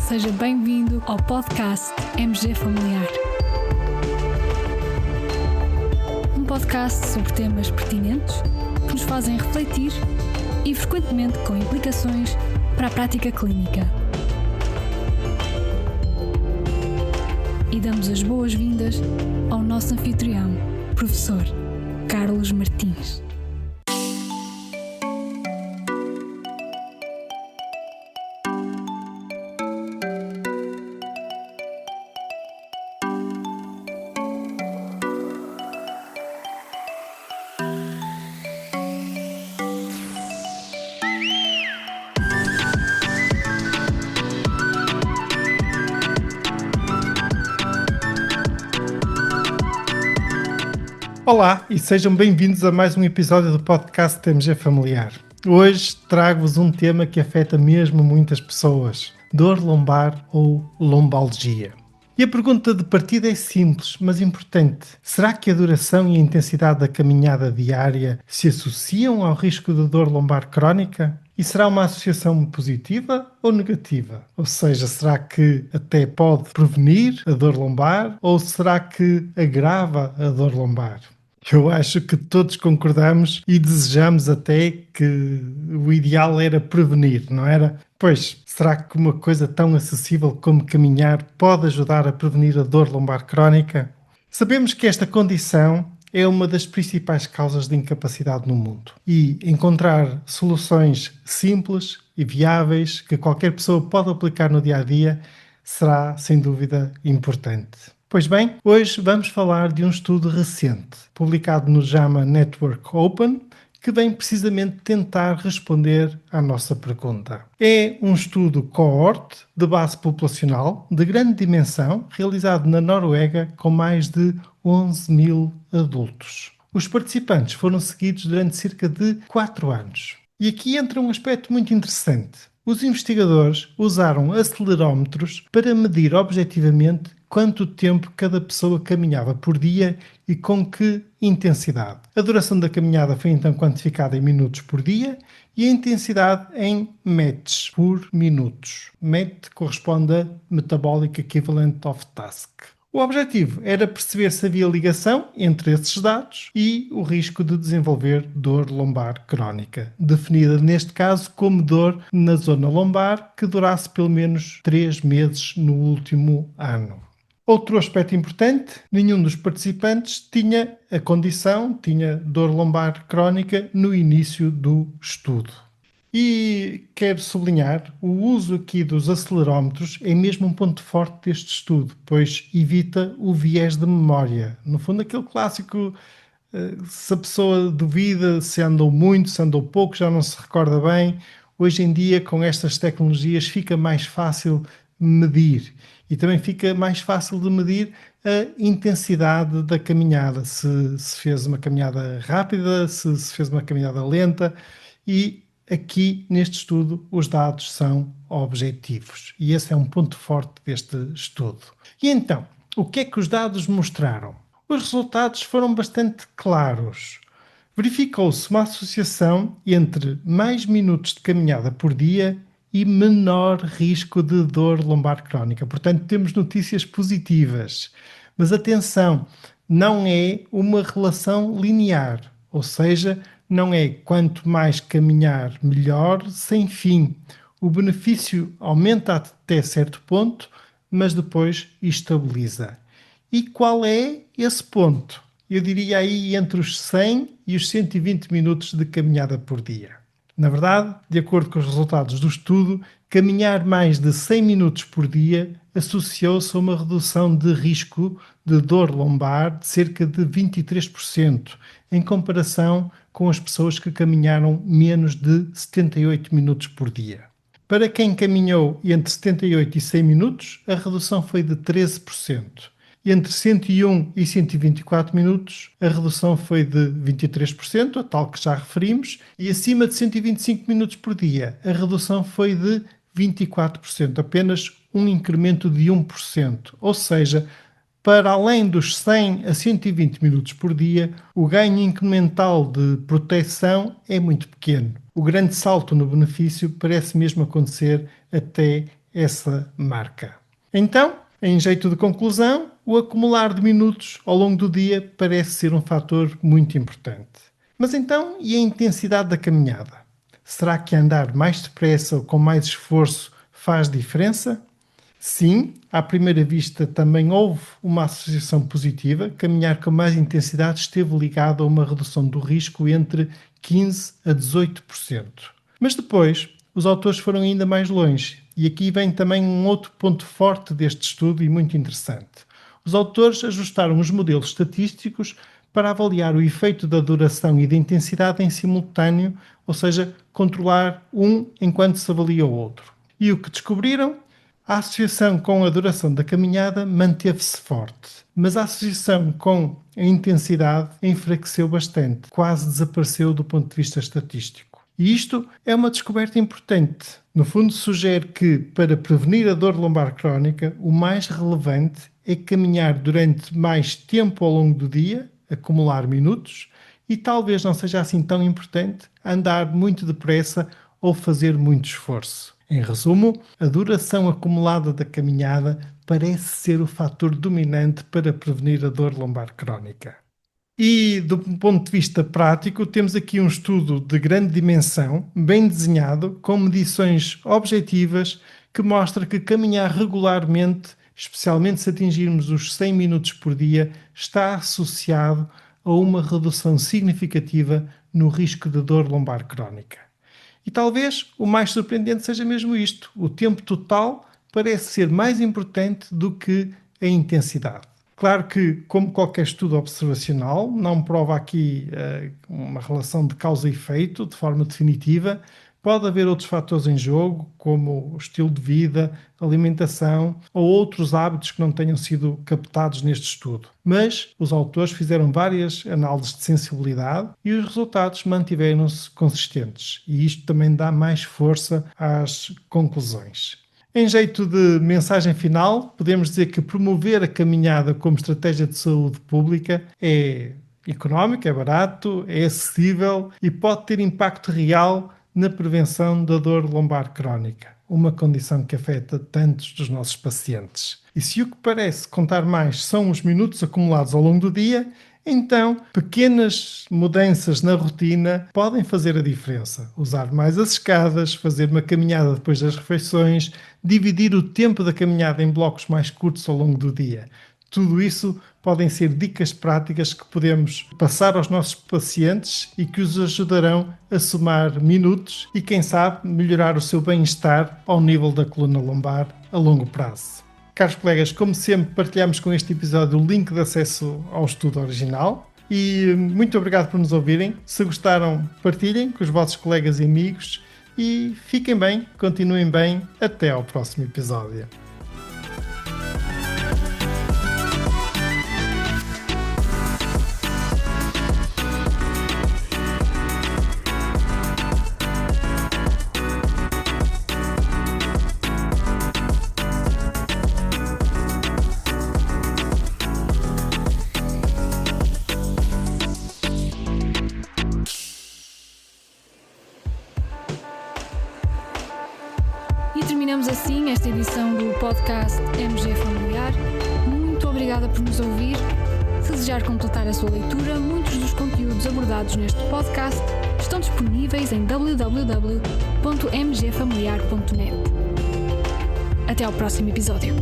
Seja bem-vindo ao podcast MG Familiar. Um podcast sobre temas pertinentes que nos fazem refletir e frequentemente com implicações para a prática clínica. E damos as boas-vindas ao nosso anfitrião, professor Carlos Martins. Olá e sejam bem-vindos a mais um episódio do podcast MG Familiar. Hoje trago-vos um tema que afeta mesmo muitas pessoas: dor lombar ou lombalgia. E a pergunta de partida é simples, mas importante. Será que a duração e a intensidade da caminhada diária se associam ao risco de dor lombar crónica? E será uma associação positiva ou negativa? Ou seja, será que até pode prevenir a dor lombar ou será que agrava a dor lombar? Eu acho que todos concordamos e desejamos até que o ideal era prevenir, não era? Pois, será que uma coisa tão acessível como caminhar pode ajudar a prevenir a dor lombar crónica? Sabemos que esta condição é uma das principais causas de incapacidade no mundo e encontrar soluções simples e viáveis que qualquer pessoa pode aplicar no dia-a-dia será, sem dúvida, importante. Pois bem, hoje vamos falar de um estudo recente, publicado no JAMA Network Open, que vem precisamente tentar responder à nossa pergunta. É um estudo coorte de base populacional de grande dimensão, realizado na Noruega com mais de 11 mil adultos. Os participantes foram seguidos durante cerca de 4 anos. E aqui entra um aspecto muito interessante. Os investigadores usaram acelerómetros para medir objetivamente quanto tempo cada pessoa caminhava por dia e com que intensidade. A duração da caminhada foi então quantificada em minutos por dia e a intensidade em METs por minutos. MET corresponde a Metabolic Equivalent of Task. O objetivo era perceber se havia ligação entre esses dados e o risco de desenvolver dor lombar crónica, definida neste caso como dor na zona lombar que durasse pelo menos 3 meses no último ano. Outro aspecto importante, nenhum dos participantes tinha a condição, tinha dor lombar crónica no início do estudo. E quero sublinhar, o uso aqui dos acelerómetros é mesmo um ponto forte deste estudo, pois evita o viés de memória. No fundo, aquele clássico, se a pessoa duvida se andou muito, se andou pouco, já não se recorda bem. Hoje em dia, com estas tecnologias, fica mais fácil medir. E também fica mais fácil de medir a intensidade da caminhada, se fez uma caminhada rápida, se fez uma caminhada lenta. E aqui, neste estudo, os dados são objetivos. E esse é um ponto forte deste estudo. E então, o que é que os dados mostraram? Os resultados foram bastante claros. Verificou-se uma associação entre mais minutos de caminhada por dia e menor risco de dor lombar crónica. Portanto, temos notícias positivas. Mas atenção, não é uma relação linear, ou seja, não é quanto mais caminhar, melhor, sem fim. O benefício aumenta até certo ponto, mas depois estabiliza. E qual é esse ponto? Eu diria aí entre os 100 e os 120 minutos de caminhada por dia. Na verdade, de acordo com os resultados do estudo, caminhar mais de 100 minutos por dia associou-se a uma redução de risco de dor lombar de cerca de 23%, em comparação com as pessoas que caminharam menos de 78 minutos por dia. Para quem caminhou entre 78 e 100 minutos, a redução foi de 13%. Entre 101 e 124 minutos, a redução foi de 23%, a tal que já referimos, e acima de 125 minutos por dia, a redução foi de 24%, apenas um incremento de 1%. Ou seja, para além dos 100 a 120 minutos por dia, o ganho incremental de proteção é muito pequeno. O grande salto no benefício parece mesmo acontecer até essa marca. Então, em jeito de conclusão, o acumular de minutos ao longo do dia parece ser um fator muito importante. Mas então, e a intensidade da caminhada? Será que andar mais depressa ou com mais esforço faz diferença? Sim, à primeira vista também houve uma associação positiva. Caminhar com mais intensidade esteve ligado a uma redução do risco entre 15% a 18%. Mas depois, os autores foram ainda mais longe. E aqui vem também um outro ponto forte deste estudo e muito interessante. Os autores ajustaram os modelos estatísticos para avaliar o efeito da duração e da intensidade em simultâneo, ou seja, controlar um enquanto se avalia o outro. E o que descobriram? A associação com a duração da caminhada manteve-se forte, mas a associação com a intensidade enfraqueceu bastante, quase desapareceu do ponto de vista estatístico. E isto é uma descoberta importante. No fundo, sugere que, para prevenir a dor lombar crónica, o mais relevante é caminhar durante mais tempo ao longo do dia, acumular minutos, e talvez não seja assim tão importante andar muito depressa ou fazer muito esforço. Em resumo, a duração acumulada da caminhada parece ser o fator dominante para prevenir a dor lombar crónica. E, do ponto de vista prático, temos aqui um estudo de grande dimensão, bem desenhado, com medições objetivas, que mostra que caminhar regularmente, especialmente se atingirmos os 100 minutos por dia, está associado a uma redução significativa no risco de dor lombar crónica. E talvez o mais surpreendente seja mesmo isto: o tempo total parece ser mais importante do que a intensidade. Claro que, como qualquer estudo observacional, não prova aqui uma relação de causa e efeito de forma definitiva. Pode haver outros fatores em jogo, como o estilo de vida, alimentação ou outros hábitos que não tenham sido captados neste estudo. Mas os autores fizeram várias análises de sensibilidade e os resultados mantiveram-se consistentes. E isto também dá mais força às conclusões. Em jeito de mensagem final, podemos dizer que promover a caminhada como estratégia de saúde pública é económico, é barato, é acessível e pode ter impacto real na prevenção da dor lombar crónica, uma condição que afeta tantos dos nossos pacientes. E se o que parece contar mais são os minutos acumulados ao longo do dia, então pequenas mudanças na rotina podem fazer a diferença. Usar mais as escadas, fazer uma caminhada depois das refeições, dividir o tempo da caminhada em blocos mais curtos ao longo do dia. Tudo isso podem ser dicas práticas que podemos passar aos nossos pacientes e que os ajudarão a somar minutos e, quem sabe, melhorar o seu bem-estar ao nível da coluna lombar a longo prazo. Caros colegas, como sempre, partilhamos com este episódio o link de acesso ao estudo original e muito obrigado por nos ouvirem. Se gostaram, partilhem com os vossos colegas e amigos e fiquem bem, continuem bem. Até ao próximo episódio. E terminamos assim esta edição do podcast MG Familiar. Muito obrigada por nos ouvir. Se desejar completar a sua leitura, muitos dos conteúdos abordados neste podcast estão disponíveis em www.mgfamiliar.net. Até ao próximo episódio.